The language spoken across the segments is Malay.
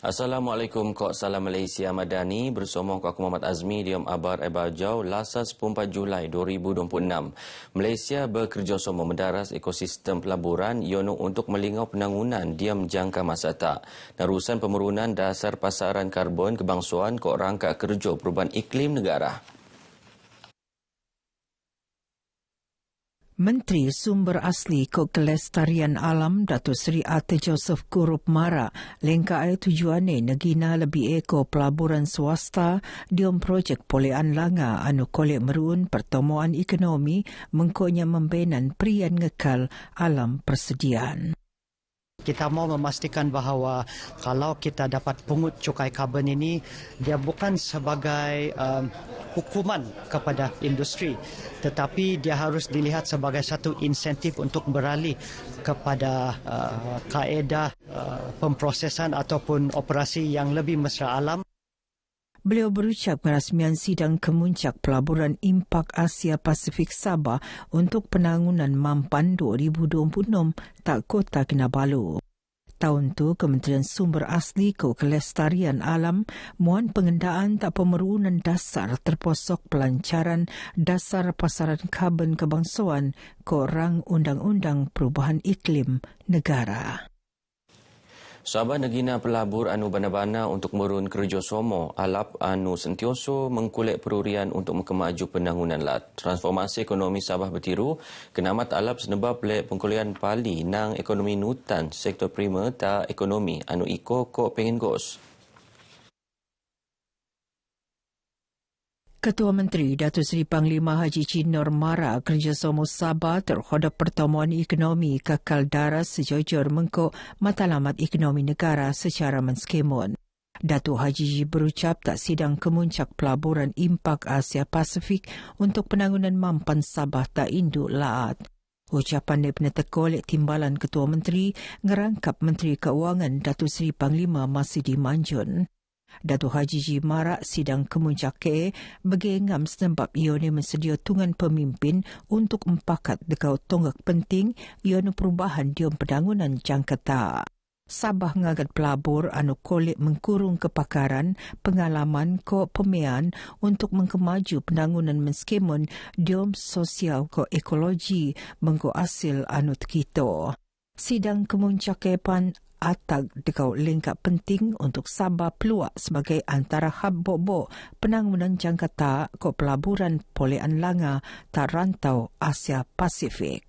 Assalamualaikum, Kok Salam Malaysia Madani bersama Kak Muhammad Azmi di Abar Ebajau Lasas 4 Julai 2026. Malaysia bekerjasama mendaras ekosistem pelaburan yono untuk melingau penangunan diam jangka masa tak. Narusan pemerunan dasar pasaran karbon kebangsuan Kok Rangka Kerja Perubahan Iklim Negara. Menteri Sumber Asli Kod Kelestarian Alam Datuk Seri Ate Joseph Kurup Mara lengkai tujuannya negina lebih eko pelaburan swasta diom projek Polean Langa anu kolek meruun pertemuan ekonomi mengkonya membenan prian ngekal alam persediaan. Kita mau memastikan bahawa kalau kita dapat pungut cukai karbon ini, dia bukan sebagai hukuman kepada industri, tetapi dia harus dilihat sebagai satu insentif untuk beralih kepada kaedah pemprosesan ataupun operasi yang lebih mesra alam. Beliau berucap kerasmian sidang kemuncak pelaburan Impak Asia Pasifik Sabah untuk penangunan Mampan 2026 tak Kota Kinabalu. Tahun tu, Kementerian Sumber Asli Kod Kelestarian Alam muan pengendaan tak pemerunan dasar terposok pelancaran dasar pasaran karbon kebangsuan ke rang Undang-Undang Perubahan Iklim Negara. Sabah negina pelabur anu bana-bana untuk merun kerjasama alap anu sentioso mengkulek perurian untuk mengkemaju penangunan lat. Transformasi ekonomi Sabah bertiru, kenamat alap senebab lek pengkulian pali nang ekonomi nutan sektor prima ta ekonomi anu iko kok pengen gos. Ketua Menteri Datuk Seri Panglima Haji Chin Nur Mara kerjasama Sabah terhadap pertemuan ekonomi kekal daras sejujur mengkok matlamat ekonomi negara secara menskemun. Datuk Haji berucap tak sidang kemuncak pelaburan Impak Asia Pasifik untuk penangunan Mampan Sabah tak induk laat. Ucapan dia peneteko oleh timbalan Ketua Menteri ngerangkap Menteri Keuangan Datuk Seri Panglima Masidi Manjun. Datuk Haji Marak sidang kemuncak ke begengam sebab ione mensedia tungan pemimpin untuk empakat dekau tonggak penting ione perubahan diom penangunan jangkata. Sabah ngagat pelabur anu kolek mengkurung kepakaran, pengalaman ko pemean untuk mengkemaju penangunan menskemun diom sosial ko ekologi mengko asil anu tekito. Sidang kemuncak kepan atag dekau lengkap penting untuk Sabah peluak sebagai antara hub bobo penangunan jangkata ko pelaburan Polean Langa tak rantau Asia Pasifik.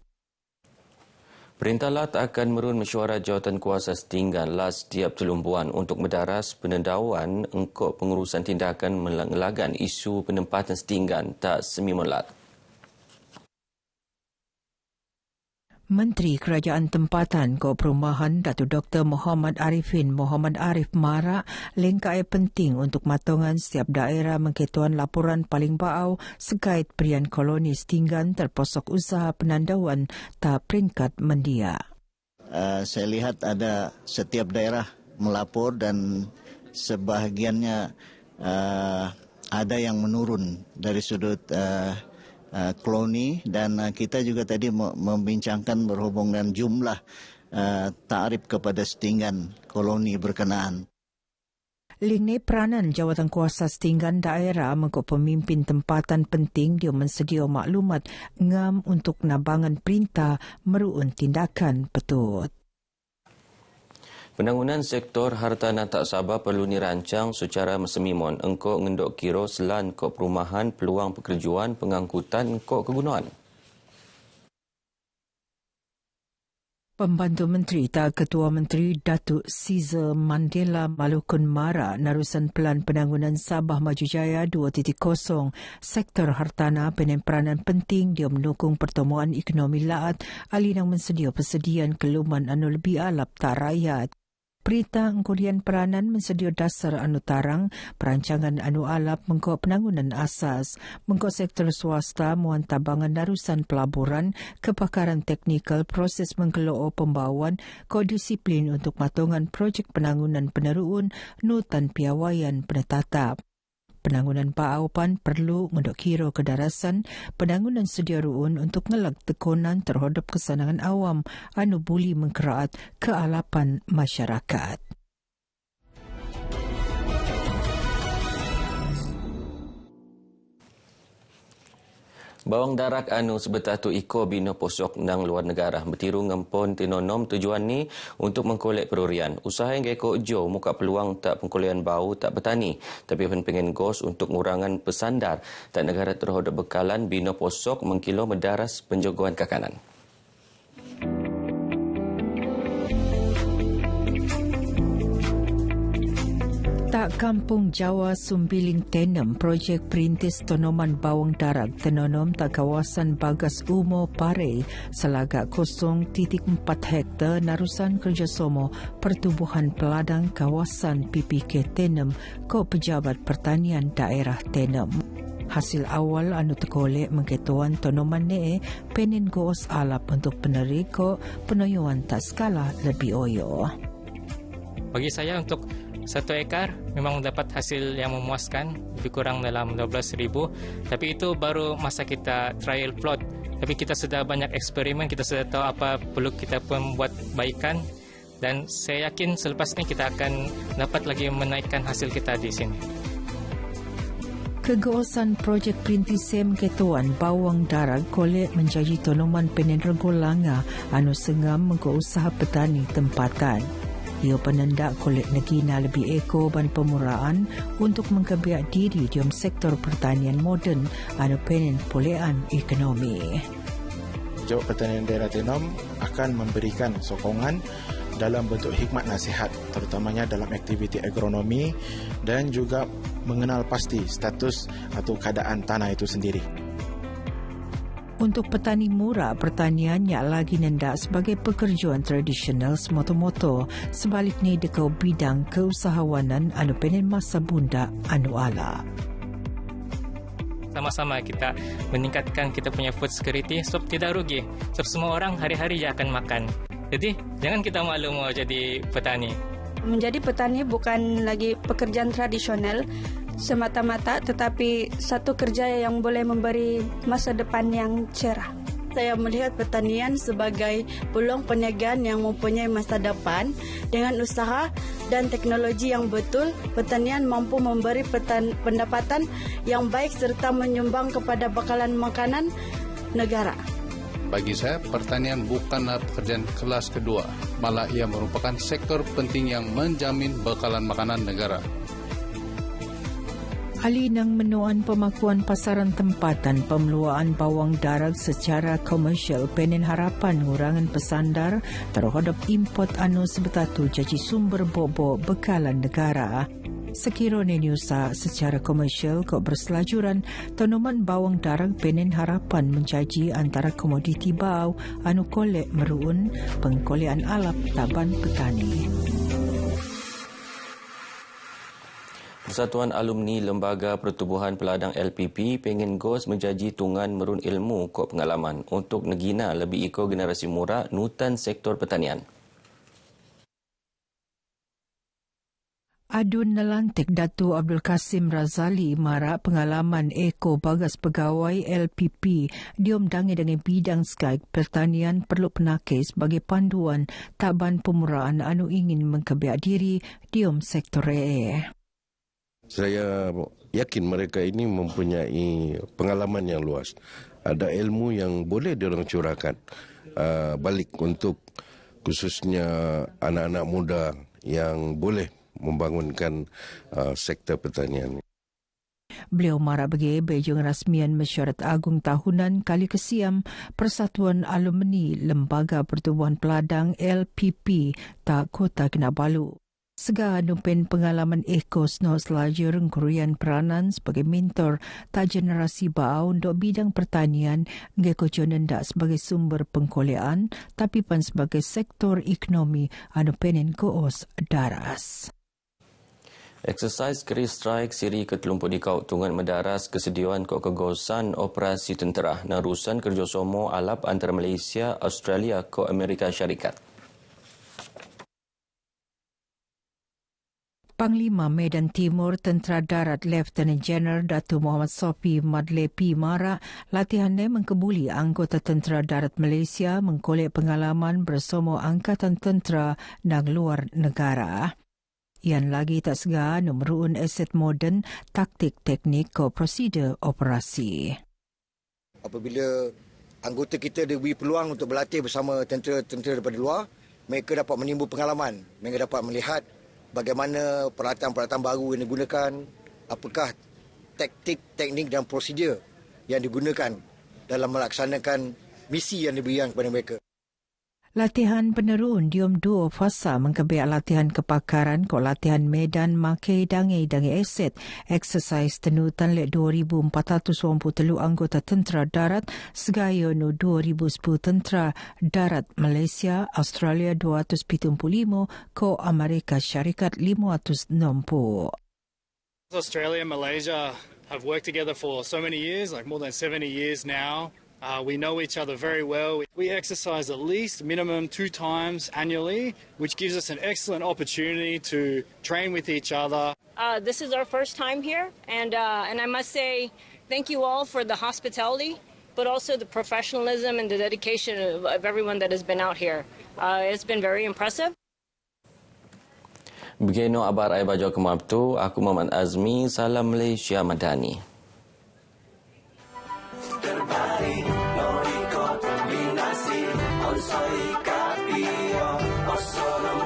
Perintah LAT akan merun mesyuarat jawatan kuasa setinggan LAT setiap telumbuan untuk mendaras penendauan engkau pengurusan tindakan melagan isu penempatan setinggan tak semimun LAT. Menteri Kerajaan Tempatan Ko Perumahan Datuk Dr. Muhammad Arifin Muhammad Arif Mara lengkai penting untuk matongan setiap daerah mengketuan laporan paling baau sekait perian koloni setinggan terposok usaha penandauan tak peringkat mendia. Saya lihat ada setiap daerah melapor dan sebahagiannya ada yang menurun dari sudut koloni dan kita juga tadi membincangkan berhubung dengan jumlah tarif kepada setinggan koloni berkenaan. Lini peranan jawatan kuasa setinggan daerah mengko pemimpin tempatan penting dia mensedia maklumat ngam untuk nabangan perintah meruun tindakan petut. Penangunan sektor hartanah tak Sabah perlu dirancang secara semimon engkau ngendok kira selan kok perumahan peluang pekerjaan pengangkutan kok kegunaan. Pembantu Menteri tak Ketua Menteri Datuk Caesar Mandela Malukun Mara narusan pelan penangunan Sabah Maju Jaya 2.0 sektor hartanah peranan penting dia mendukung pertemuan ekonomi laat alinang mensedia persediaan keluman anu lebih alap tak rakyat. Perintah engkulian peranan mensedia dasar anu tarang, perancangan anu alap mengko penangunan asas, mengko sektor swasta muan tabangan darusan pelaburan, kepakaran teknikal, proses mengkeloo pembawaan, kodisiplin untuk matongan projek penangunan peneruun, nutan piawaian penetatap. Penangunan paaupan perlu ngedok kira kedarasan penangunan sedia ruun untuk ngelag tekonan terhadap kesenangan awam anu buli mengkeraat kealapan masyarakat. Bawang darak anu sebetatu iko bina posok nang luar negara bertiru ngempon tinonom tujuan ni untuk mengkolek perurian. Usaha yang geko jo muka peluang tak pengkolekan bau tak bertani tapi pengen gos untuk ngurangan pesandar tak negara terhadap bekalan bina posok mengkilo mendaras penjogoan kakanan. Tak Kampung Jawa Sumbiling Tenem, projek perintis tanaman bawang darak tenonom tak kawasan Bagas Umo Pare selagak 0.4 hektar narusan kerjasama Pertubuhan Peladang Kawasan PPK Tenem ko Pejabat Pertanian Daerah Tenem. Hasil awal anu terkolek mengketuan tanaman ni penin goos alap untuk penerik ko penuyuan tak skala lebih oyo. Bagi saya untuk 1 ekar memang dapat hasil yang memuaskan, lebih kurang dalam 12,000. Tapi itu baru masa kita trial plot. Tapi kita sudah banyak eksperimen, kita sudah tahu apa perlu kita membuat baikan. Dan saya yakin selepas ini kita akan dapat lagi menaikkan hasil kita di sini. Kegoosan projek perintis ketuan bawang darak kolek menjadi tanaman penen regolanga anu sengam mengko usaha petani tempatan. Ia penendak kolek negina lebih eko ban pemuraan untuk mengkebiak diri di sektor pertanian moden anu penen polean ekonomi. Jawab Pertanian Daerah Tenom akan memberikan sokongan dalam bentuk hikmat nasihat terutamanya dalam aktiviti agronomi dan juga mengenal pasti status atau keadaan tanah itu sendiri. Untuk petani murah, pertaniannya lagi nendak sebagai pekerjaan tradisional semoto-moto. Sebaliknya dekau bidang keusahawanan anu penen masa bunda anu ala. Sama-sama kita meningkatkan kita punya food security sebab tidak rugi. Sebab semua orang hari-hari je akan makan. Jadi jangan kita malu mau jadi petani. Menjadi petani bukan lagi pekerjaan tradisional semata-mata tetapi satu kerja yang boleh memberi masa depan yang cerah. Saya melihat pertanian sebagai peluang perniagaan yang mempunyai masa depan. Dengan usaha dan teknologi yang betul, pertanian mampu memberi pendapatan yang baik serta menyumbang kepada bekalan makanan negara. Bagi saya, pertanian bukanlah pekerjaan kelas kedua, malah ia merupakan sektor penting yang menjamin bekalan makanan negara. Ali nang menuan pemakuan pasaran tempatan pemeluaan bawang darak secara komersial penen harapan ngurangan pesandar terhadap import anu sebetatu jadi sumber bobo bekalan negara. Sekiranya Nusa secara komersial kok berselajuran, tanaman bawang darak penen harapan menjadi antara komoditi bau anu kolek meruun pengkolean alap taban petani. Persatuan Alumni Lembaga Pertubuhan Peladang LPP pengen gos menjadi tungan merun ilmu kok pengalaman untuk negina lebih iko generasi muda nutan sektor pertanian. Adun nelantik Datu Abdul Kasim Razali marak pengalaman eko bagas pegawai LPP diomdangi dengan bidang skag pertanian perlu penakis sebagai panduan taban pemuraan anu ingin mengkebiak diri diom sektor Saya yakin mereka ini mempunyai pengalaman yang luas. Ada ilmu yang boleh diorang curahkan balik untuk khususnya anak-anak muda yang boleh membangunkan sektor pertanian. Beliau marak bagi bejung rasmian mesyuarat agung tahunan kali kesiam Persatuan Alumni Lembaga Pertubuhan Peladang LPP tak Kota Kinabalu. Sega nupen pengalaman ekos no selajur ngkurian peranan sebagai mentor tak generasi bau untuk bidang pertanian ngeko jonendak sebagai sumber pengkolean tapi pan sebagai sektor ekonomi anu penen koos daras. Eksersis Keris Strike siri ke-30 kau tungan mendaras kesediaan kau kegosan operasi tentera narusan kerjasama alap antara Malaysia, Australia kau Amerika Syarikat. Panglima Medan Timur Tentera Darat Lieutenant General Datuk Muhammad Sofi Madlepi Mara latihannya mengkebuli anggota Tentera Darat Malaysia mengkolek pengalaman bersama Angkatan Tentera nang luar negara. Ian lagi tak segar memerlukan aset moden, taktik teknik ke prosedur operasi. apabila anggota kita diberi peluang untuk berlatih bersama tentera-tentera daripada luar, mereka dapat menimbul pengalaman. Mereka dapat melihat bagaimana peralatan-peralatan baru yang digunakan, apakah taktik, teknik dan prosedur yang digunakan dalam melaksanakan misi yang diberikan kepada mereka. Latihan penerun diom 2 fasa mengkebek latihan kepakaran ko latihan medan makai dangai aset eksersis tenu tanlek 2,483 anggota tentera darat segaya nu 2,010 tentera darat Malaysia, Australia 275 ko Amerika Syarikat 560. Australia and Malaysia have worked together for so many years, like more than 70 years now. We know each other very well. We exercise at least minimum 2 times annually, which gives us an excellent opportunity to train with each other. This is our first time here, and I must say thank you all for the hospitality, but also the professionalism and the dedication of everyone that has been out here. It's been very impressive. Begini abar ai baju kemab tu, aku Muhammad Azmi, salam Malaysia Madani. Terbaik, loriko, binasi, onsoi kapio, osonom